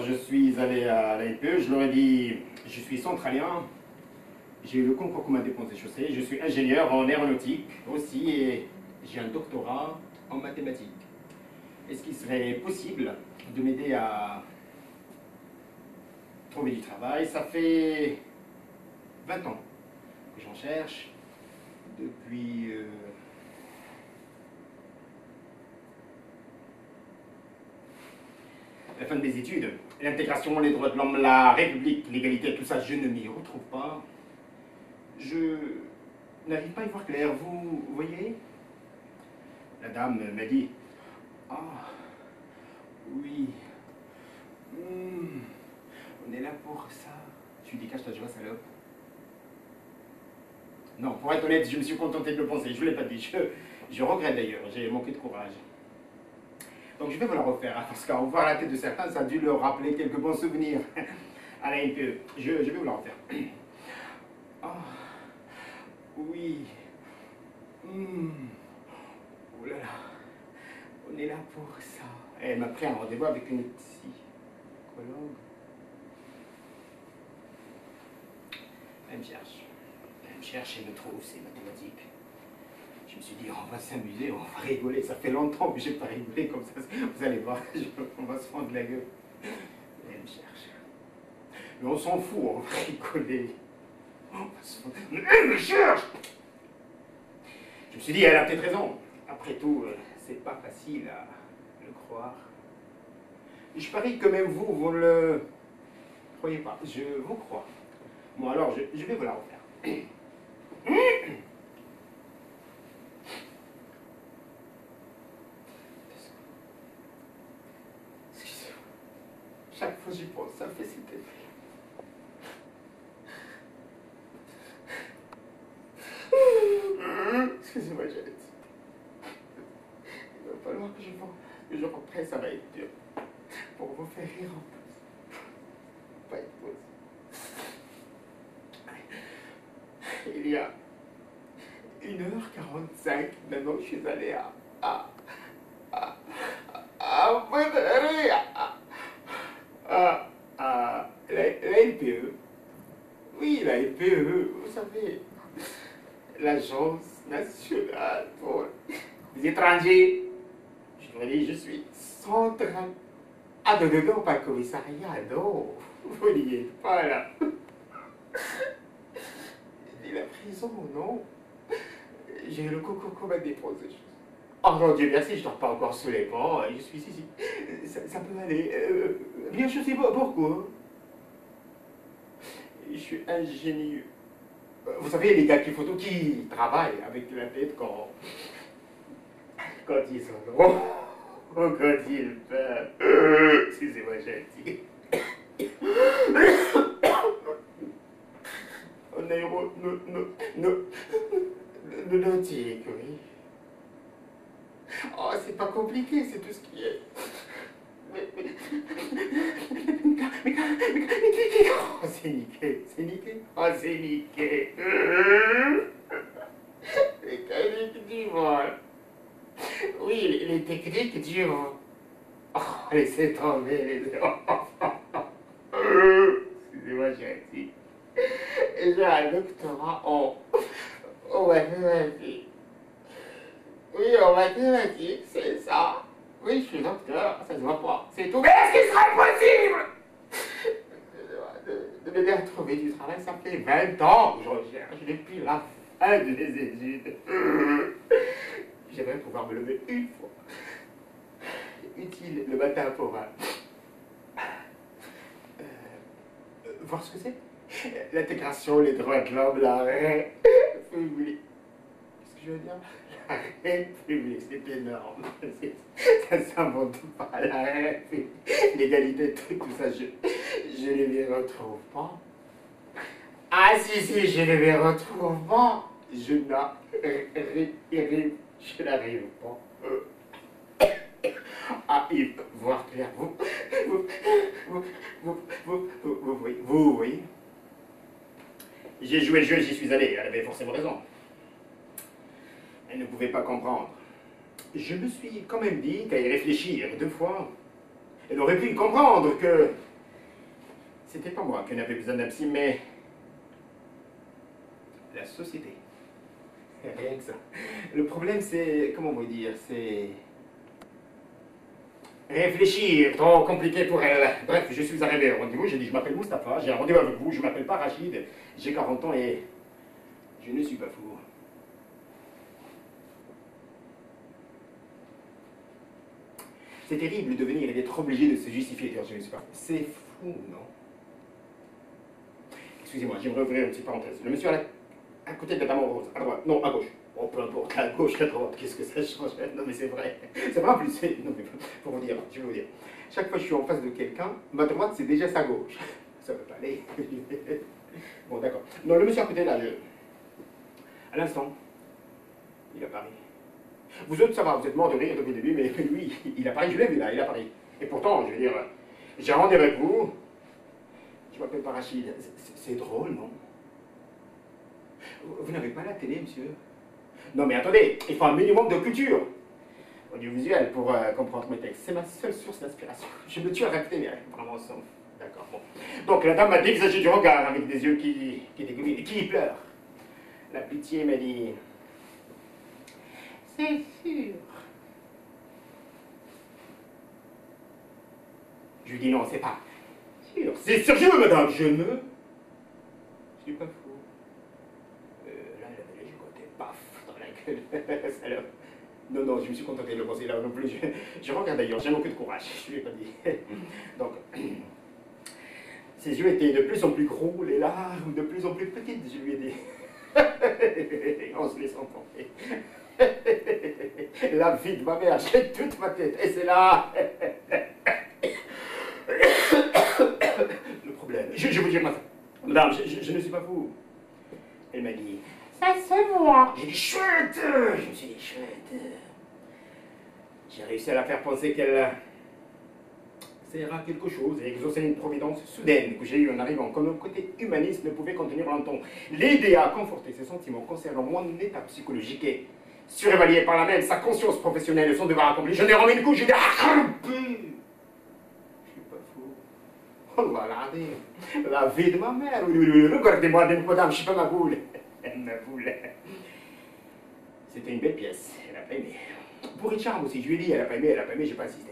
je suis allé à l'ANPE, je leur ai dit, je suis centralien, j'ai eu le concours commun des ponts et chaussées, je suis ingénieur en aéronautique aussi et j'ai un doctorat en mathématiques. Est-ce qu'il serait possible de m'aider à trouver du travail? Ça fait 20 ans que j'en cherche, depuis... la fin de mes études, l'intégration, les droits de l'homme, la République, l'égalité, tout ça, je ne m'y retrouve pas. Je n'arrive pas à y voir clair, vous voyez? La dame m'a dit, ah, oui, on est là pour ça. Je lui dis, cache ta joie, salope. Non, pour être honnête, je me suis contenté de le penser, je ne l'ai pas dit. Je regrette d'ailleurs, j'ai manqué de courage. Donc je vais vous la refaire, hein, parce qu'en voir la tête de certains, ça a dû leur rappeler quelques bons souvenirs à la NPE. Je vais vous la refaire. Ah, oui. Oh là là, on est là pour ça. Elle m'a pris un rendez-vous avec une psychologue. Elle me cherche et me trouve, c'est mathématique. Je me suis dit, on va s'amuser, on va rigoler. Ça fait longtemps que je n'ai pas rigolé comme ça. Vous allez voir, on va se fendre la gueule. Elle me cherche. Mais on s'en fout, on va rigoler. On va se fendre... Mais elle me cherche! Je me suis dit, elle a peut-être raison. Après tout, c'est pas facile à le croire. Et je parie que même vous, vous ne le croyez pas. Je vous crois. Bon, alors, je vais vous la refaire. Chaque fois que j'y pense, ça me fait cet effet. Excusez-moi, Janet. Il va falloir que je reprenne, ça va être dur. Pour vous faire rire en plus. Pas une pause. Il y a 1h45, maintenant je suis allé à la NPE. Oui, la NPE, vous savez, l'Agence nationale pour les étrangers. Je leur dis, je suis central. Ah, non, pas le commissariat, non. Vous n'y êtes pas là. Il dit la prison, non. J'ai eu le coco commun des choses. Oh mon Dieu, merci, je dors pas encore sous les ponts. Je suis ici. Ça peut aller. Bien, je sais pas pourquoi. Je suis ingénieux. Vous savez, les gars qui travaillent avec la tête quand ils sont longs, ou quand ils peuvent. Excusez-moi, j'ai dit. En aéronautique, oui. Oh, c'est pas compliqué, c'est tout ce qui est. Oh, c'est niqué, c'est niqué. Oh, c'est niqué. Mécanique du vol. Oui, les techniques du vol. Oh, laissez tomber les enfants. Excusez-moi, j'ai dit. J'ai un doctorat en mathématiques. Oui, en mathématiques, c'est ça. Oui, je suis docteur, ça se voit pas. C'est tout. Mais est-ce qu'il serait possible de m'aider à trouver du travail? Ça fait 20 ans que je recherche depuis la fin de mes études. J'aimerais pouvoir me lever une fois. Utile le matin pour voir ce que c'est. L'intégration, les droits de l'homme, la République. Qu'est-ce que je veux dire? La République, c'est énorme. Ça ne s'invente pas, la République. L'égalité, tout ça, je ne les retrouve pas. Ah si, je ne les retrouve pas. Je n'arrive pas à y voir clair. Vous voyez? J'ai joué le jeu, j'y suis allé, elle avait forcément raison. Elle ne pouvait pas comprendre. Je me suis quand même dit qu'à y réfléchir 2 fois, elle aurait pu comprendre que c'était pas moi qui n'avais besoin d'un psy, mais la société. Rien que ça. Le problème, c'est, comment vous dire, c'est réfléchir, trop compliqué pour elle. Bref, je suis arrivé au rendez-vous, j'ai dit, je m'appelle Mustapha, j'ai un rendez-vous avec vous, je m'appelle pas Rachid, j'ai 40 ans et je ne suis pas fou. C'est terrible de venir et d'être obligé de se justifier quand je ne suis pas fou. C'est fou, non? Excusez-moi, j'aimerais ouvrir une petite parenthèse. Le monsieur à côté de la dame en rose, à droite, non, à gauche. Oh, peu importe, à gauche, à droite, qu'est-ce que ça change? Non, mais c'est vrai. C'est vrai en plus, non, mais pour vous dire, je vais vous dire. Chaque fois que je suis en face de quelqu'un, ma droite, c'est déjà sa gauche. Ça peut pas aller. Bon, d'accord. Non, le monsieur à côté, là, à l'instant, il a Paris. Vous autres, ça va, vous êtes morts de rire depuis le début, mais lui, il a Paris, je l'ai vu là, il a Paris. Et pourtant, je veux dire, j'ai un rendez-vous avec vous, je m'appelle pas Rachid. C'est drôle, non? Vous n'avez pas la télé, monsieur? Non, mais attendez, il faut un minimum de culture audiovisuelle pour comprendre mes textes. C'est ma seule source d'inspiration. Je me tue à répéter, mais vraiment sans. D'accord, bon. Donc la dame m'a dégagé du regard avec des yeux qui dégoulinent et qui pleurent. La pitié m'a dit. C'est sûr. Je lui dis non, c'est pas sûr. C'est sérieux, madame, je suis pas fou. Là, elle avait les yeux côté paf dans la gueule. Salope. Non, non, je me suis contenté de le penser là non plus. Je regarde d'ailleurs, j'ai manqué de courage, je lui ai pas dit. Donc, ses yeux étaient de plus en plus gros, les larmes de plus en plus petites, je lui ai dit. On se laisse emporter. La vie de ma mère, j'ai toute ma tête, et c'est là. Le problème, je vous dis, madame, je ne suis pas fou. Elle m'a dit, ça c'est moi. J'ai dit, chouette. Je me suis dit, chouette. J'ai réussi à la faire penser qu'elle sert à quelque chose et exaucer une providence soudaine que j'ai eue en arrivant, comme le côté humaniste ne pouvait contenir longtemps. L'aider à conforter ses sentiments concernant mon état psychologique et surévaluer par là même sa conscience professionnelle et son devoir accompli. Je n'ai remis une couche, j'ai dit, ah, je suis pas fou. Oh là, la vie de ma mère. Regardez-moi, madame, je suis pas ma boule. Ma boule. C'était une belle pièce, elle a pas aimé. Pour Richard aussi, je lui ai dit, elle a pas aimé, j'ai pas insisté.